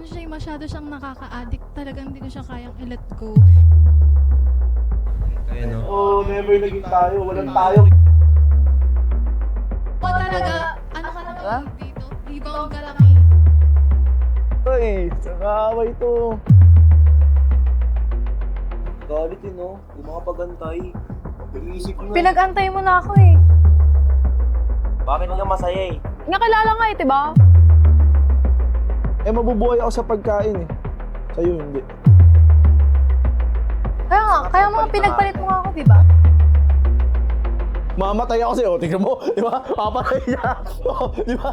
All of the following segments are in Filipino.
ano siya, masyado siyang nakaka-addict. Talagang hindi ko siya kayang i-let go. Kaya no? Oh, never naging tayo. Walang tayo. O talaga, ano ka naman Ha? dito? Rebound ka lang eh. Uy, sa kaaway to. Galit yun, no? Yung mga pagantay. Iisip mo na. Pinag-antay mo na ako eh. Bakit nga masaya eh? Nakilala nga eh, diba? Eh, mabubuhay ako sa pagkain eh. Sa'yo hindi. Kaya mga pinagpalit mo nga ako, diba? Mamatay ako sa'yo. Tingnan mo, di ba? Papatay niya. Oh, di ba?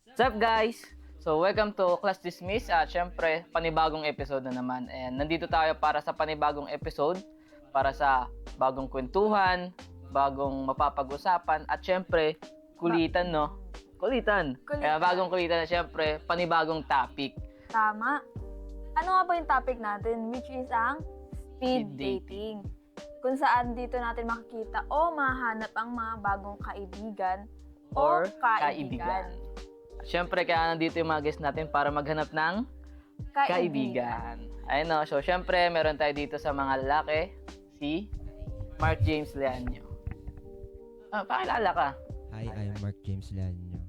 What's up guys? So welcome to Class Dismiss at syempre panibagong episode na naman and nandito tayo para sa panibagong episode para sa bagong kwentuhan, bagong mapapag-usapan at syempre kulitan no? Kulitan. Kaya bagong kulitan na syempre panibagong topic. Tama. Ano nga ba yung topic natin? Which is ang speed Speed dating. Kung saan dito natin makikita o mahanap ang mga bagong kaibigan o Or kaibigan. Syempre kaya nandito yung mga guests natin para maghanap ng kaibigan. Ayun no, so syempre meron tayo dito sa mga lalaki si Mark James Leanyo. Pakilala ka. Hi, I'm Mark James Lanyo.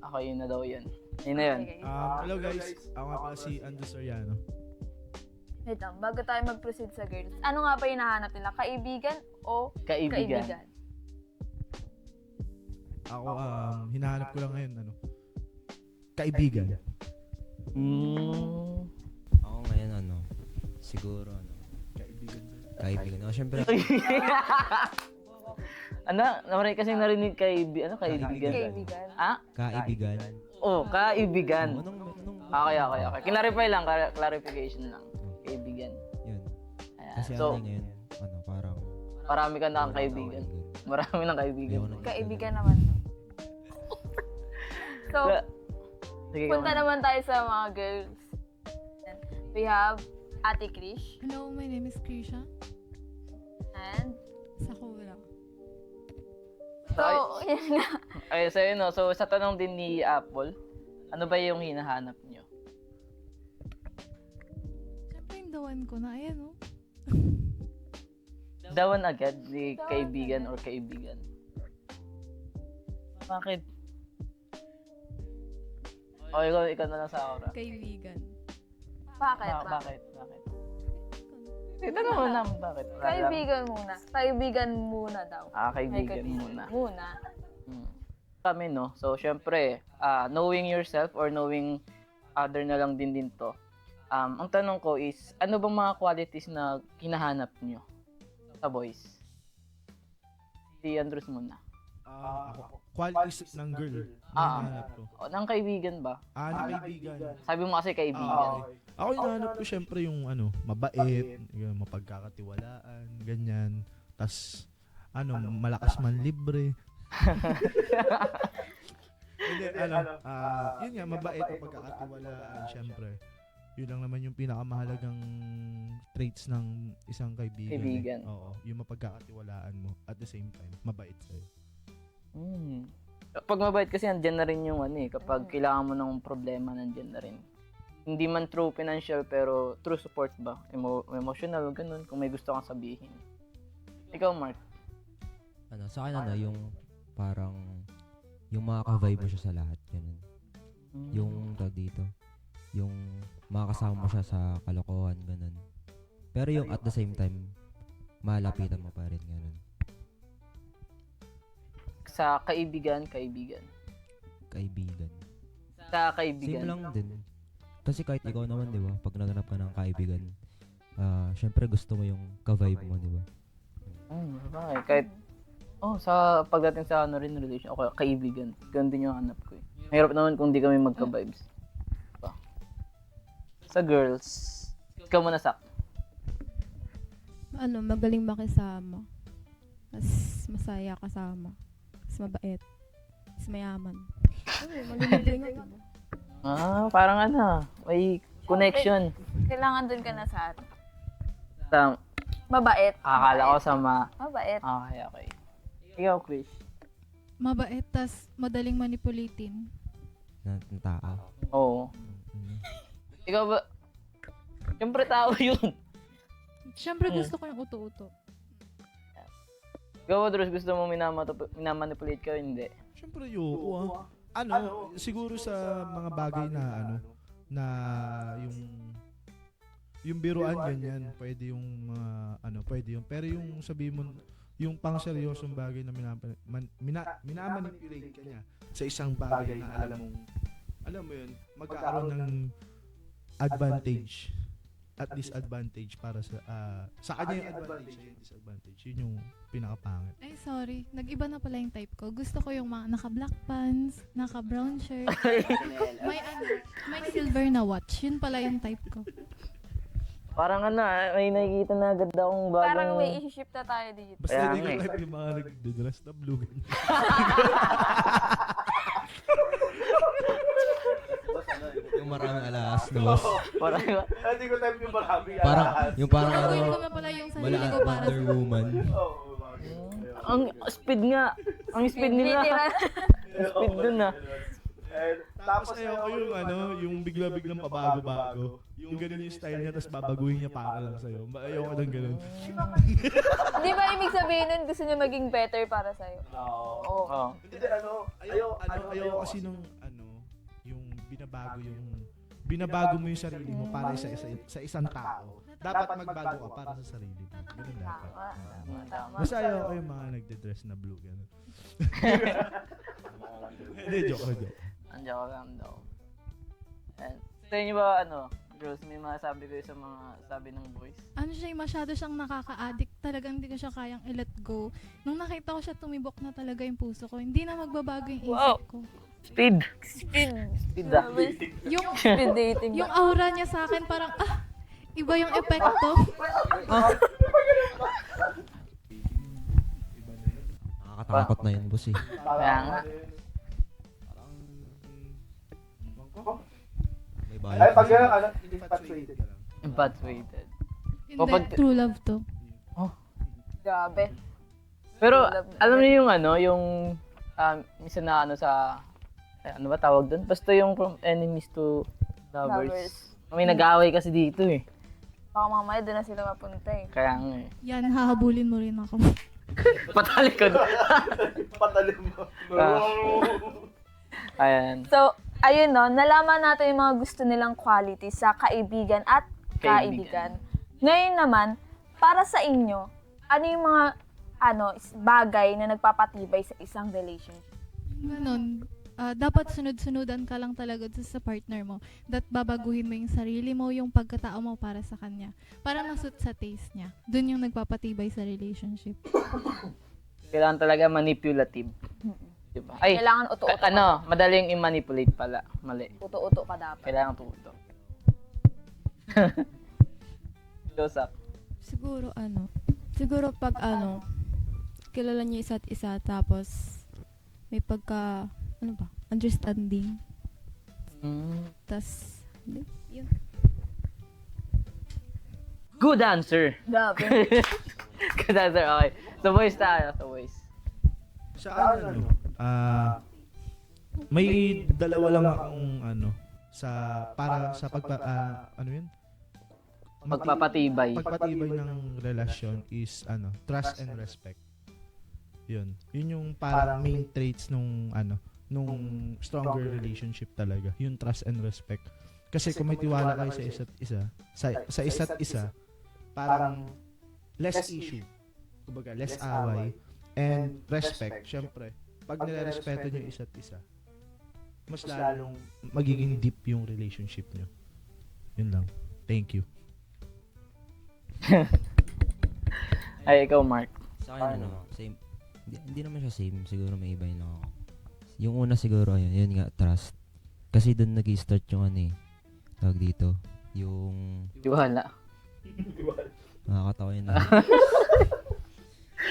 Ako yun na daw yun. Yun na yun. Okay, Hello guys, ako nga pala si Andrew Soriano. wait lang, bago tayo mag-proceed sa girls, ano nga ba yung nahanap nila? Kaibigan o Kaibigan. kaibigan? Ako, hinahanap ko lang ngayon, kaibigan. Ako ngayon, siguro, kaibigan. Ako, syempre, Ano? Naman kasi narinig kaibigan. Kaibigan. kaibigan. Oh, kaibigan. Anong, Okay. Kinlarify lang, clarification lang. Kaibigan. Yun. Ayan. Kasi So, ngayon, parang, marami ka na kaibigan. Marami ng kaibigan. Ayoko na- Kaibigan naman. So, Sige, punta ikaw naman tayo sa mga girls. We have Ate Krish Hello, my name is Krisha. and Sakura. so, yun nga. Ay, so yun, no? So, sa tanong din ni Apple, ano ba yung hinahanap nyo? Siyempre yung dawan ko na, ayan oh. Dawan agad ni kaibigan or kaibigan. Bakit? O, ikaw na lang sa aura. Kaibigan. Bakit? Bakit? Tanong mo naman bakit? Kaibigan muna. Kaibigan muna daw. Kaibigan May muna. Muna. Kami, no? So, syempre, knowing yourself or knowing other na lang din to. Ang tanong ko is, ano bang mga qualities na hinahanap nyo sa boys? Si Andres muna. Ako, qualities ng girl. Ah. Hinahanap ko. O, ng kaibigan ba? Ng kaibigan. Sabi mo kasi kaibigan. Ako hinahanap ko syempre yung mabait, yung mapagkakatiwalaan, ganyan. Tas malakas man libre. Hindi, yun nga, mabait at pagkakatiwalaan, syempre. Yun lang naman yung pinakamahalagang traits ng isang kaibigan. Kaibigan. Oo, yung mapagkakatiwalaan mo at the same time, mabait sa'yo. Pag mabait kasi, andyan na rin yung kapag kailangan mo ng problema, nandyan na rin. Hindi man true financial, pero true support ba? Emotional, ganun, kung may gusto kang sabihin. Ikaw, Mark. Sa akin, yung parang, yung makaka-vibe mo siya sa lahat, ganun. Yung tawag dito, yung makakasama mo siya sa kalokohan, ganun. Pero yung at the same time, malapitan mo pa rin, ganun. Sa kaibigan. Kaibigan. Sa kaibigan. Same lang din. Kasi kahit ikaw naman, di ba, pag naganap ka ng kaibigan, syempre gusto mo yung ka-vibe mo, di ba? Bakit? Kahit, sa pagdating sa relation, ako, kaibigan. Ganun din yung hanap ko eh. Mahirap naman kung di kami magka-vibes. Diba? Sa girls, ikaw muna sak. Magaling makisama. Mas masaya kasama. Mas mabait. Mas mayaman. Parang ano, may connection. Kailangan dun ka na sa Mabait. mabait. Akala ko sama. Mabait. Okay. Ikaw, Chris. Mabait, tas madaling manipulitin. ng tao. Oo. Mm. Ikaw ba? Siyempre tao yun. Siyempre gusto ko yung uto-uto. Ikaw ba, Dros, gusto mo minamanipulate ka o hindi? Siyempre yun. Siguro sa mga bagay na na yung biruan ganyan, pwede yung pwede yung, pero yung sabi mo yung pang seryosong bagay na minamanipulate ka niya sa isang bagay na alam mo yun, magkakaroon ng advantage at disadvantage para sa kanya yung advantage at yung disadvantage. Yun yung pinakapangit. Ay, sorry. Nag-iba na pala yung type ko. Gusto ko yung mga naka-black pants, naka-brown shirt, may silver na watch. Yun pala yung type ko. Parang may nakikita na agad akong bagong... Parang may isi-ship na tayo dito. Basta Kaya hindi ko nga eh. type yung mga nag-dress na blue. Ganyan. Yung maraming alas, no, boss? Parang Hindi ko type yung marami. Yung parang Gagawin ko na pala yung sarili ko para Wonder sa... Woman. ang speed nga. Ang speed nila. Literal. Ang speed dun Tapos ayoko yung yung bigla-biglang pabago-bago. Yung ganun yung style niya, tapos babaguhin niya para lang sa'yo. Ayoko ng ganun. Di ba ibig sabihin nun, gusto niya maging better para sa'yo? Oo. Oo. Hindi, Ayoko kasi nung yung binabago mo yung sarili mo para sa isang tao. Dapat magbago ka para sa sarili mo. Ganun dapat. Tama. Basta ayoko yung mga nagde-dress na blue. Ganun. Hindi, joke. Andiyan ko lang daw. And, sa inyo ba, girls, may masabi kayo sa mga sabi ng boys? Ano siya, masyado siyang nakaka-addict. Talagang hindi ko siya kayang i-let go. Nung nakita ko siya, tumibok na talaga yung puso ko. Hindi na magbabago yung isip ko. Speed ah. Yung, Speed dating. yung aura niya sa akin parang, iba yung epekto. Nakakatakot na yun, boss eh. Kaya nga. May Ay, pag balat. infatuated ka lang. Infatuated. Hindi, Kapag- true love to. Grabe. Pero, alam niyo yung minsan na sa, ano ba tawag doon? Basta yung from enemies to lovers. Lovers. May nag-aaway kasi dito eh. Baka mamaya doon na sila mapunta eh. Kaya nga eh. Yan, hahabulin mo rin ako. Patalikod. Patalim mo. Ayan. So, ayun nalaman natin yung mga gusto nilang qualities sa kaibigan at kaibigan. Ngayon naman, para sa inyo, ano yung mga bagay na nagpapatibay sa isang relationship? Ganon. Dapat sunod-sunudan ka lang talaga sa partner mo. Babaguhin mo yung sarili mo, yung pagkatao mo para sa kanya. Para masut sa taste niya. Doon yung nagpapatibay sa relationship. Kailangan talaga manipulative. Diba? Ay, Kailangan uto-uto ka. madaling i-manipulate pala. Mali. Uto-uto ka dapat. Kailangan tuto. Close up. Siguro pag kilala niyo isa't isa tapos may understanding. Tas, yun. Good answer. Grabe. Good answer, okay. So boys tayo, Sa may dalawa lang akong para sa Magpapatibay. pagpatibay ng relasyon is trust and respect. Yun yung parang main traits nung stronger relationship talaga. Yung trust and respect. Kasi kung may tiwala kayo sa isa't isa, sa isa't isa, parang less issue. Kumbaga, less away and respect. Syempre, pag nire-respeto niyo yung isa't isa, mas lalong magiging deep yung relationship niyo. Yun lang. Thank you. Ay, ikaw, Mark. Sa akin same. Hindi naman siya same. Siguro may iba yun ako. Yung una siguro, yun nga, trust. Kasi doon nag-start yung tawag dito, yung... Tiwala. Nakakatawa yun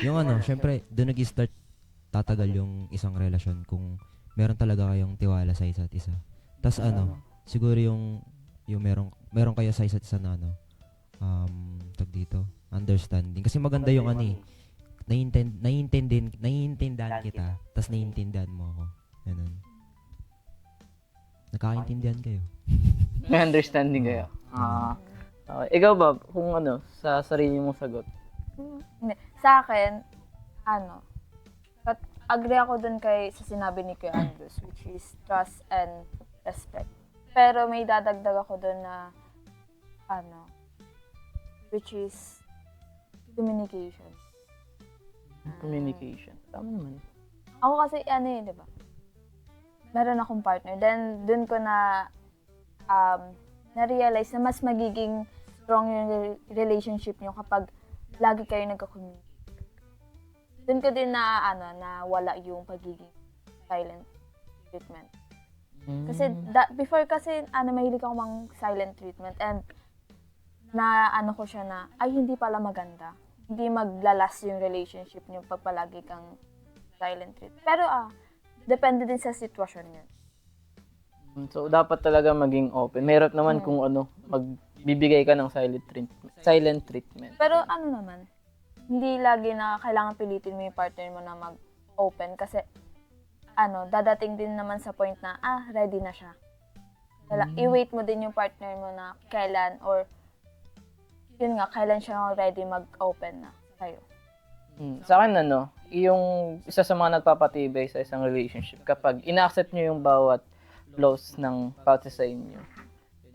yung syempre, doon nag-start tatagal yung isang relasyon kung meron talaga kayong tiwala sa isa't isa. Tas siguro yung meron kayo sa isa't isa na tag dito, understanding. Kasi maganda yung naiintindihan kita, tas naiintindihan mo ako. Ganun. Nagkakaintindihan kayo. May understanding kayo. Okay. Ikaw ba, kung sa sarili mong sagot? Hindi. Sa akin, agree ako dun sa sinabi ni Kuya Andres, which is trust and respect. Pero may dadagdag ako dun na, which is communication. Communication. Tama naman. Ako kasi, di ba? Meron akong partner. Then, dun ko na-realize na mas magiging strong yung relationship nyo kapag lagi kayo nagka-communicate. Dun ko din na wala yung pagiging silent treatment. Kasi, before kasi, mahilig ako mang silent treatment and ko siya na, ay, hindi pala maganda. Hindi maglalas yung relationship nyo pag palagi kang silent treatment. Pero, depende din sa sitwasyon yun. So, dapat talaga maging open. Mahirap naman kung magbibigay ka ng silent treatment. Pero naman, hindi lagi na kailangan pilitin mo yung partner mo na mag-open kasi dadating din naman sa point na, ready na siya. I-wait mo din yung partner mo na kailan or kailan siya ready mag-open na sa'yo. Sa akin, yung isa sa mga nagpapatibay sa isang relationship kapag ina-accept nyo yung bawat flaws ng parte sa inyo.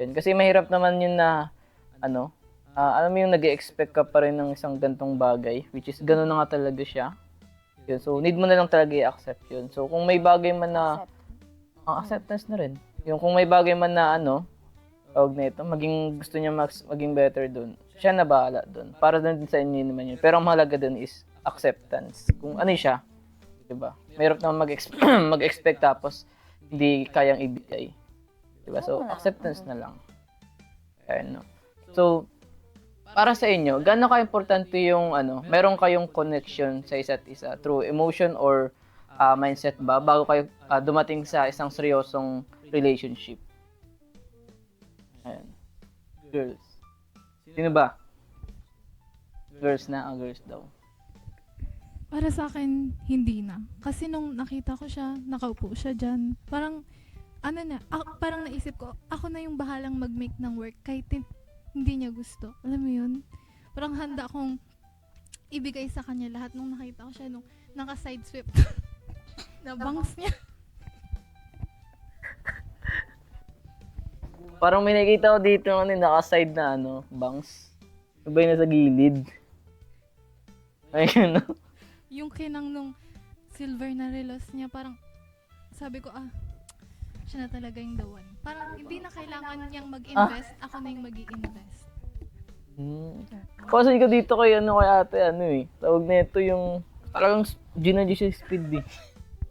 Yun. Kasi mahirap naman yun na, alam mo yung nag-expect ka pa rin ng isang gantong bagay, which is gano'n na nga talaga siya. Yun. So, need mo na lang talaga i-accept yun. So, kung may bagay man na, acceptance na rin. Yung kung may bagay man na, tawag na ito, gusto niya maging better dun, siya na bahala dun. Para din sa inyo naman yun. Pero ang mahalaga dun is acceptance. Kung siya, diba? Mahirap naman mag-expect tapos hindi kayang ibigay. Diba? So, acceptance na lang. Ayun, So, para sa inyo, gaano ka-importante yung meron kayong connection sa isa't isa through emotion or mindset ba bago kayo dumating sa isang seryosong relationship? Ayan. Girls. Sino ba? Girls na, girls daw. Para sa akin, hindi na. Kasi nung nakita ko siya, nakaupo siya dyan, parang, parang naisip ko, ako na yung bahalang mag-make ng work kahit hindi niya gusto. Alam mo yun? Parang handa akong ibigay sa kanya lahat nung nakita ko siya, nung naka-side sweep na bangs niya. Parang may nakita ko dito naka-side na bangs. Sabay na sa gilid. Ayun, Yung kinang nung silver na relos niya, parang sabi ko, siya na talaga yung the one. Parang hindi na kailangan niyang mag-invest, ako na yung mag-i-invest. Kasi ka dito kay kay ate, tawag na ito yung, talagang G siya speed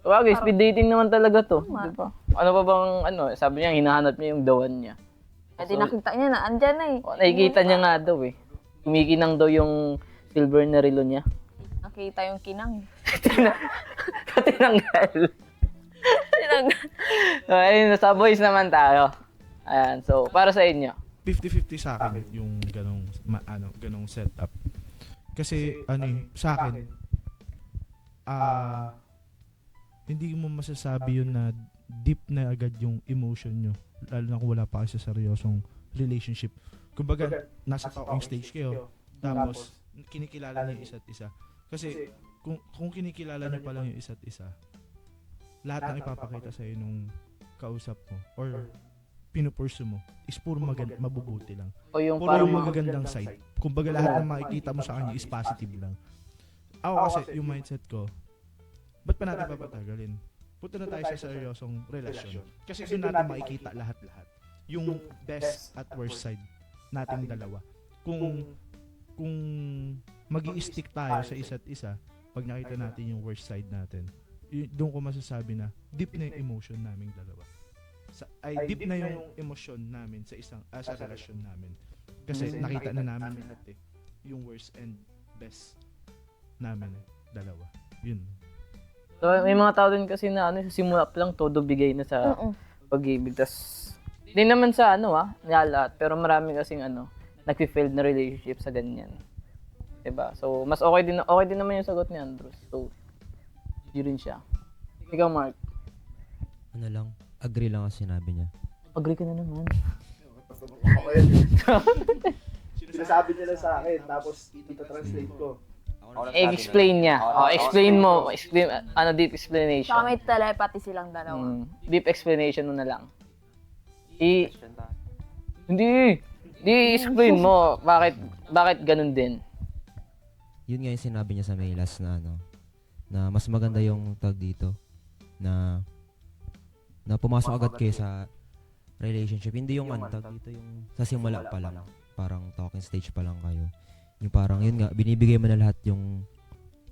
Wagay, speed dating naman talaga to. Di ba? Ano pa bang, sabi niya, hinahanap niya yung the one niya. Di nakita niya na, andyan na Nakikita niya nga daw Kumikinang daw yung silver na relo niya. Nakita yung kinang. Tinanggal. Ayun, sa boys naman tayo. Ayan, so, para sa inyo. 50-50 sa akin yung ganong setup. Kasi sa akin hindi mo masasabi yun na deep na agad yung emotion nyo lalo na kung wala pa kayo sa seryosong relationship. Kumbaga nasa talking stage kayo tapos kinikilala niyo yung isa't isa. Kasi kung kinikilala niyo pa lang yung isa't isa, lahat ng ipapakita sa iyo nung kausap mo or pinupursu mo is puro mabubuti lang. O yung Puro yung magagandang side. Kumbaga lahat ng makikita mo sa kanya is positive lang. Ako kasi yung mindset ko, ba't pa natin papatagalin? Punta na tayo sa seryosong relasyon. Kasi doon natin makikita lahat-lahat. Yung best at worst side nating dalawa. Kung magi-stick tayo sa isa't isa, pag nakita natin yung worst side natin, doon ko masasabi na deep na yung emotion naming dalawa. Deep na yung emosyon namin sa relasyon namin. Kasi nakita na namin lahat yung worst and best namin dalawa. Yun. So, may mga tao din kasi na sa simula pa lang todo bigay na sa Mm-mm. pag-ibig. Tas, di naman sa lahat, pero marami kasing nag-failed na relationship sa ganyan. Diba? So, mas okay din naman yung sagot ni Andrews. So, yun rin siya. Ikaw, Mark. Ano lang, agree lang ang sinabi niya. Agree ka na naman. Sinasabi nila sa akin, tapos ita-translate ko. Explain niya. Explain mo. Explain, deep explanation. Saka may telepathy silang dalawa. Deep explanation mo na lang. Hindi explain mo bakit ganun din. Yun nga yung sinabi niya sa may last na mas maganda yung tag dito na pumasok agad kayo sa relationship. Hindi yung tag dito yung sa simula pa lang. Parang talking stage pa lang kayo. Yung parang yun nga, binibigay mo na lahat yung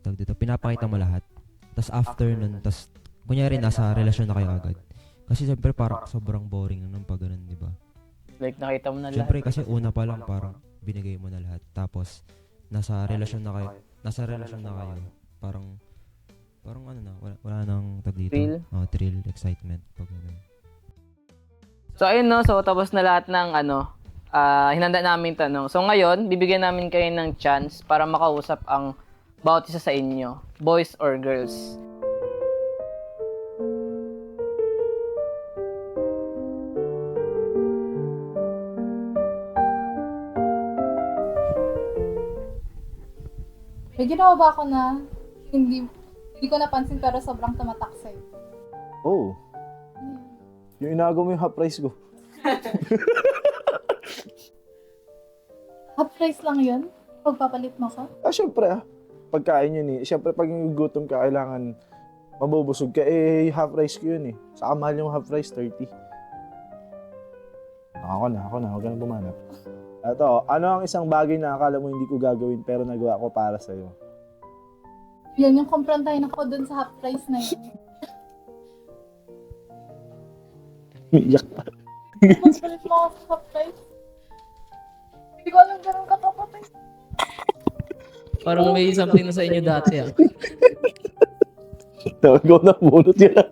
tag dito. Pinapakita mo lahat. Tapos after nun, tapos kunyari nasa relasyon na kayo agad. Kasi siyempre parang sobrang boring nun pag ganun, di ba? Like nakita mo na lahat. Siyempre kasi una pa lang parang binigay mo na lahat. Tapos nasa relasyon na kayo. Parang wala nang tag dito. Thrill? Thrill, excitement, pag ganun. So ayun so tapos na lahat ng hinanda namin tanong. So ngayon, bibigyan namin kayo ng chance para makausap ang bawat isa sa inyo, boys or girls. May ginawa ba ako na hindi ko napansin pero sobrang tumatak sa'yo? Oh. Yung inago mo yung half price ko. Half price lang yun? Pagpapalit mo ko? Syempre pagkain yun eh. Syempre pag gutom ka, kailangan mabubusog ka. Half price ko yun eh. Saka mahal yung half price, 30. Ako na. Huwag ka na bumanap. Ito, ano ang isang bagay na akala mo hindi ko gagawin pero nagawa ko para sa'yo? Yan yung kumprantahin ako dun sa half price na yun. Iyak pa. Magpalit mo ako sa half price. Hindi ko alam ganun katapatay. Parang may something na sa inyo dati Ikaw na bunot yan.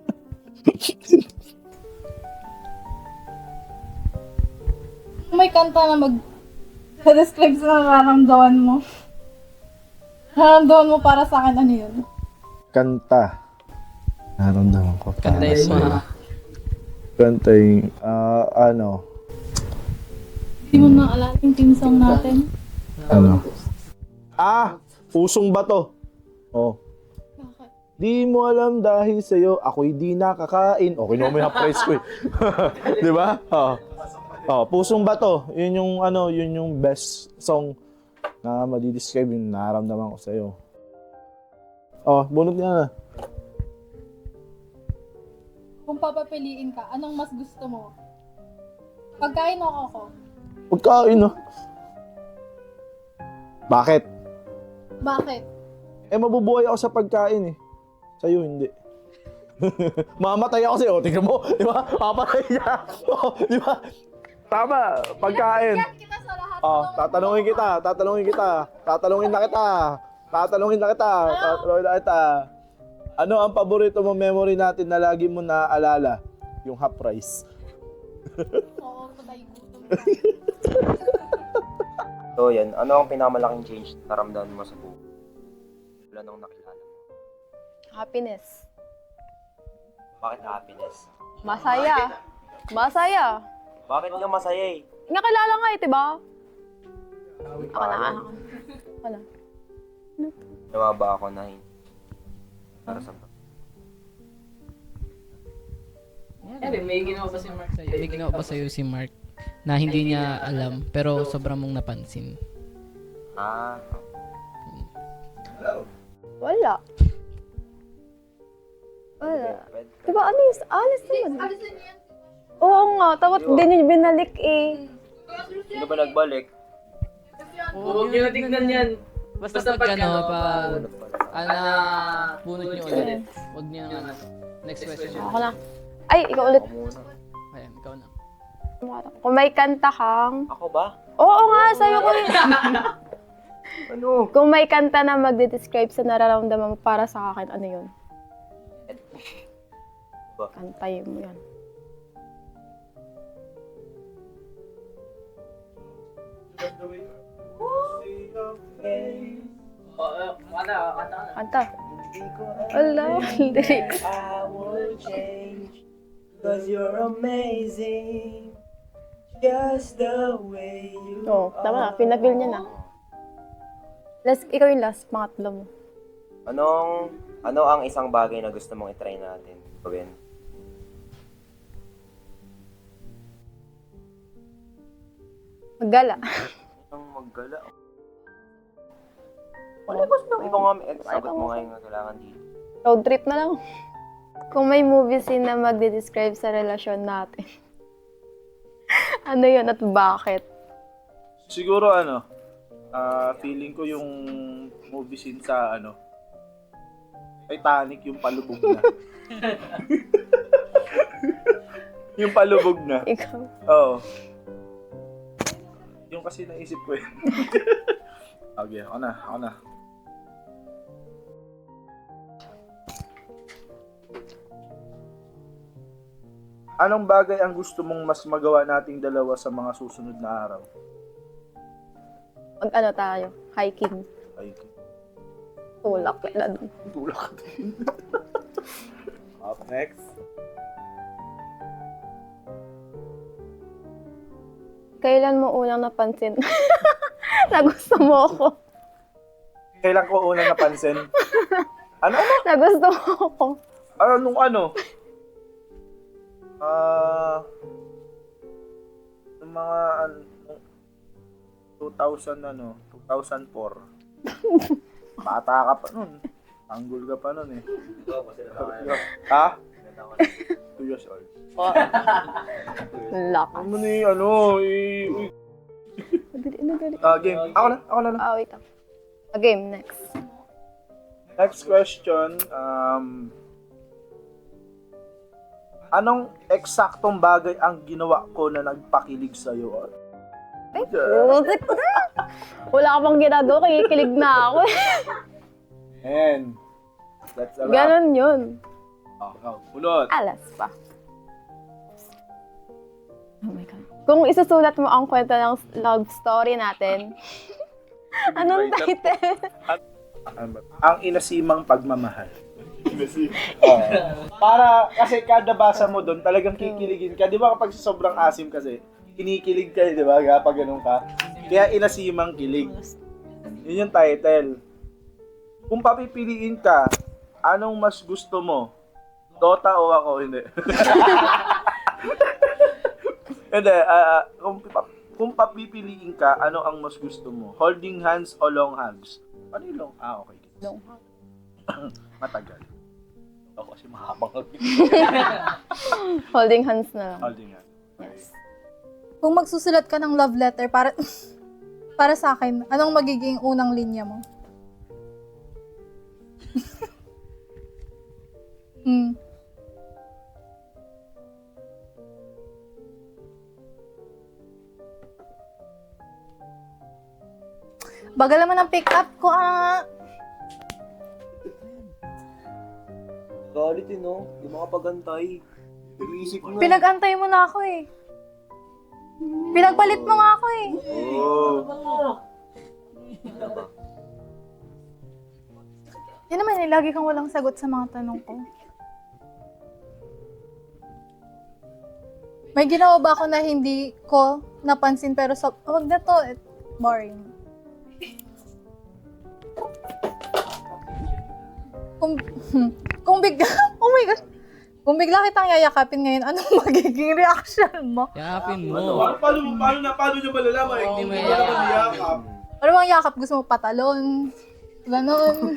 Kung may kanta na describe sa nararamdaman mo. Nararamdaman mo para sa akin, ano yun? Kanta. Naramdaman ko para Kantayin mo sa'yo. ha. Kanta yung, Hindi mo naalala yung team song natin. Pusong bato. Oh. Bakit? Di mo alam dahil sa'yo, ako'y di nakakain. Okay na may half price ko eh. Di ba? Pusong bato. Yun yung best song na madidescribe yung nararamdaman ko sa'yo. Bunot niya na. Kung papapiliin ka, anong mas gusto mo? Pagkain o ako? Pagkain, no? Bakit? Bakit? Mabubuhay ako sa pagkain eh. Sa'yo, hindi. Mamatay ako sa'yo. Tingnan mo, di ba? Papatay niya. Di ba? Tama, pagkain. Kita sa lahat. Tatanungin na kita. Ano ang paborito mong memory natin na lagi mo naaalala? Yung half price. Oo, patay gutom. So yan, ano ang pinakamalaking change na naramdaman mo sa buhay? Wala nung nakilala mo. Happiness. Bakit happiness? Masaya. Bakit nga masaya eh? Nakilala nga eh, diba? Ako na. Nawa ba ako na para sa May ginawa pa si Mark sa'yo. May ginawa pa sa'yo si Mark na hindi niya alam pero sobrang mong napansin. Wala. Diba, honest naman. Oo nga, tapos din yung binalik eh. Sino ba nagbalik? Huwag nyo natignan yan. Basta pag bunot nyo ulit. Huwag nyo na Next question. Ako na. Ay, ikaw ulit. Ayan, ikaw na. Kung may kanta kang... Ako ba? Oo nga, sa'yo ko yun. Ano? Kung may kanta na magde-describe sa nararamdaman mo para sa akin, ano yun? Kantayin mo yan. Kanta. Wala, lyrics. I will change, 'cause you're amazing, just the way you Oo, tama na. Feel niya na. Ikaw yung last, pangatlo mo. Ano ang isang bagay na gusto mong itry natin gawin? Maggala. Ang maggala. Wala ko sa ikaw nga, sagot mo nga yung kailangan dito. Road trip na lang. Kung may movie scene na magde-describe sa relasyon natin, ano yun at bakit? Siguro feeling ko yung movie scene sa Titanic, yung palubog na. Yung palubog na. Ikaw. Oo. Yung kasi naisip ko eh. Okay, ako na. Anong bagay ang gusto mong mas magawa nating dalawa sa mga susunod na araw? Mag tayo? Hiking. Ay, Tulak na doon. tulak din. Up next. Kailan mo unang napansin na gusto mo ako? Kailan ko una napansin? Ano? Na gusto mo ako? Nung nung mga 2004. Bata ka pa nun. Tanggol ka pa nun eh. Ha? 2 years old. Lakas. Ano ni Nadali. game. Ako na. Wait lang. Game, next. Next question. Anong eksaktong bagay ang ginawa ko na nagpakilig sa'yo? Ay, putik ko na. Wala ka pang ginagawa, kikilig na ako. And that's a lot. Ganon yun. Pulot. Alas pa. Oh my God. Kung isusulat mo ang kwento ng love story natin, anong title? Ang inasimang pagmamahal. Para kasi kada basa mo doon, talagang kikiligin ka. Di ba kapag sobrang asim kasi, kinikilig ka, di ba? Kapag ganun ka. Kaya inasimang kilig. Yun yung title. Kung papipiliin ka, anong mas gusto mo? Dota o ako? Hindi. Hindi. Kung papipiliin ka, ano ang mas gusto mo? Holding hands o long hugs? Ano yung long? Okay. Long Matagal. Ako kasi mahabang hug. Holding hands na lang. Holding hands. Yes. Kung magsusulat ka ng love letter para sa akin, anong magiging unang linya mo? Bagal naman ang pick up ko, Galit no? Di makapagantay. Iisip mo. Pinag-antay mo na ako eh. Pinagpalit mo nga ako eh. Yan naman eh, lagi kang walang sagot sa mga tanong ko. May ginawa ba ako na hindi ko napansin pero wag na to, boring. Kung bigla, oh my gosh, kung bigla kitang yayakapin ngayon, anong magiging reaction mo? Yakapin mo. Paano nyo malalaman? Hindi mo yakap. Ano bang yakap? Gusto mo patalon? Ganon.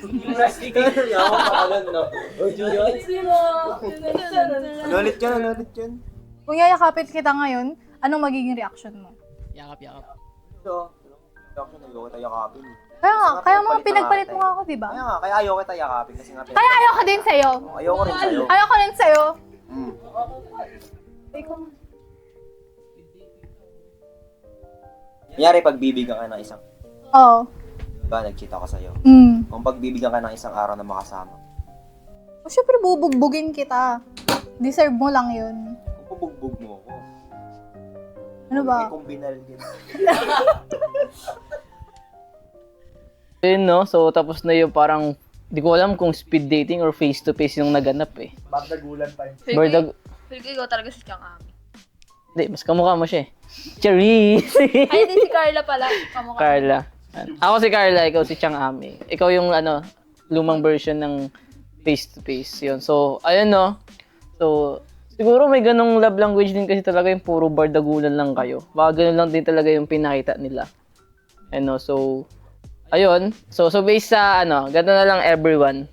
Ano ulit yan? Kung yayakapin kita ngayon, anong magiging reaction mo? Yakap. Ito. Ayoko kita yakapin. Kaya mga pinagpalit mo nga ako, di ba? Kaya ayoko kita yakapin kasi nga Kaya ayoko din sa'yo. Ayoko rin sa'yo. Ayoko rin sa'yo. Kunyari, pagbibigyan ka ng isang, Oo. diba, nag-cheat ako sa'yo. Mm. Kung pagbibigyan ka ng isang araw na makasama, O, syempre, bubugbugin kita. Deserve mo lang yun. Kung pubugbog mo ako. Ano ba? Kung binalgin. Yun, no? So, tapos na yung parang, di ko alam kung speed dating or face-to-face yung naganap eh. Bagdagulan pa yun. Feel ko ikaw talaga si Chang Ami. Hindi, mas kamukha mo siya eh. Charis! Ay, hindi si Carla pala. Kamukha. Carla. Ako si Carla, ikaw si Chang Ami. Ikaw yung lumang version ng face-to-face. Yun. So, ayun no. So, siguro may ganong love language din kasi talaga yung puro bardagulan lang kayo. Baka ganun lang din talaga yung pinakita nila. Ano, so, ayun. So based sa, ganito na lang everyone.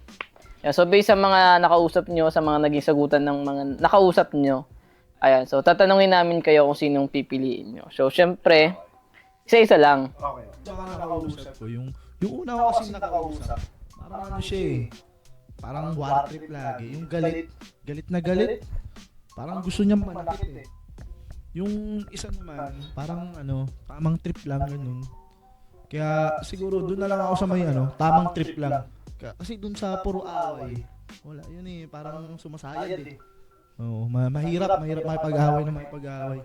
Yan, so based sa mga nakausap nyo, sa mga naging sagutan ng mga nakausap nyo, ayan, so tatanungin namin kayo kung sinong pipiliin nyo. So, syempre, isa-isa lang. Okay. Tsaka nakausap ko, yung una ko kasi nakausap, parang ano siya eh, parang war trip lagi. Yung galit na galit, parang gusto niyang manakit eh. Yung isa naman, parang tamang trip lang ganun. Kaya siguro doon na lang ako sa may tamang trip lang. Kasi doon sa puro away, wala yun eh, parang sumasayad eh. Oo, mahirap makipag-away na makipag-away.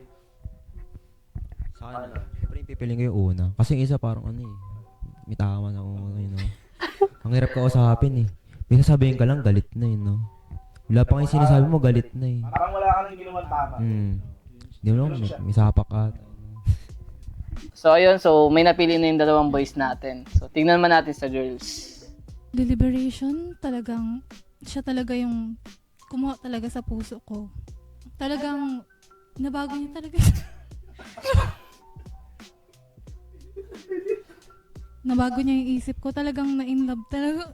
Sa akin, syempre yung pipiliin ko yung una. Kasi yung isa parang may tama na ako, Ang hirap ka usapin eh. May sasabihin ka lang, galit na yun, Wala pa kayo sinasabi mo, galit na eh. Parang wala ka nang ginawang tama. Hindi mo lang, may sapak ka. So, ayun. So, may napili na yung dalawang boys natin. So, tingnan man natin sa girls. Deliberation, siya talaga yung kumuha talaga sa puso ko. Talagang, nabago niya talaga. Nabago niya yung isip ko. Talagang na-in love talaga.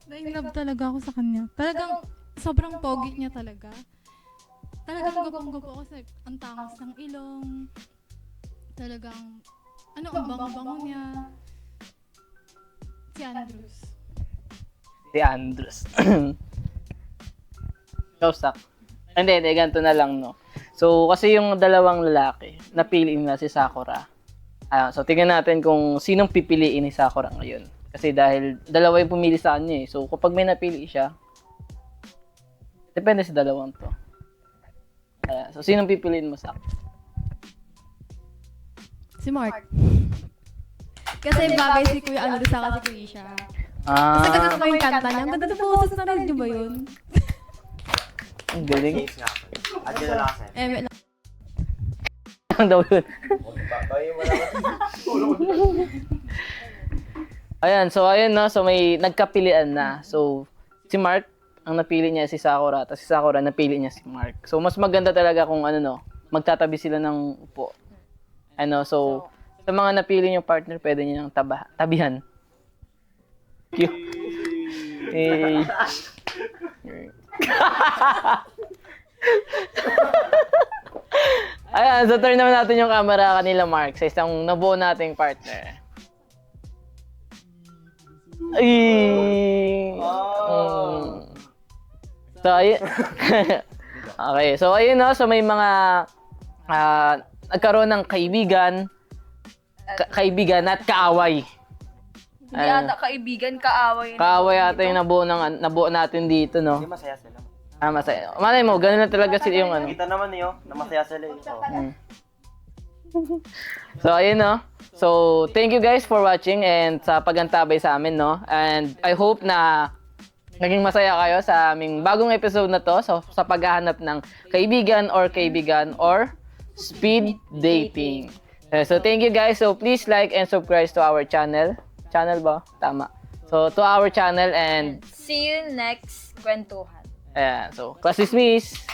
Na-in love talaga ako sa kanya. Talagang, sobrang pogi niya talaga. Talagang gupang-gupo ako sa ang tangos ng ilong. Talagang, ang bango-bango niya. Si Andrews. Si Andrews. Ikaw, Sak. Hindi, ganito na lang, no? So, kasi yung dalawang lalaki, napili nila si Sakura. So, tingnan natin kung sinong pipiliin ni Sakura ngayon. Kasi dahil dalawa yung pumili sa kanya eh. So, kapag may napili siya, depende sa dalawang to. So, sinong pipiliin mo, Sak? Si Mark. Kasi bagay si Kuya Andrew sa kasi Kuya siya. Kasi gusto ko yung kanta niya. Ang ganda ng boses na rin, di ba yun? Ang galing. Adyo na lang kasi. Ang daw yun. Babayin mo lang kasi. Ayan, so ayun na. So may nagkapilian na. So si Mark, ang napili niya si Sakura. Tapos si Sakura, napili niya si Mark. So mas maganda talaga kung magtatabi sila ng upo. So sa mga napili niyong partner, pwede niyo nang tabihan. Cute. Hey. Ayan, so turn naman natin yung camera kanila, Mark, sa isang nabuo nating partner. Ay. So, ayun. Okay, so ayun so may mga nagkaroon ng kaibigan at kaaway. Hindi ata kaibigan, kaaway. Kaaway ata yung nabuo natin dito, no? Hindi masaya sila. Masaya. Malay mo, ganun na talaga sila yung Kita naman niyo na masaya sila eh. So, ayun, So, thank you guys for watching and sa pagantabay sa amin, And I hope na naging masaya kayo sa aming bagong episode na to sa paghahanap ng kaibigan or speed dating. So, thank you guys. So, please like and subscribe to our channel. Channel ba? Tama. So, to our channel and See you next kwentuhan. ayan. So, class dismissed.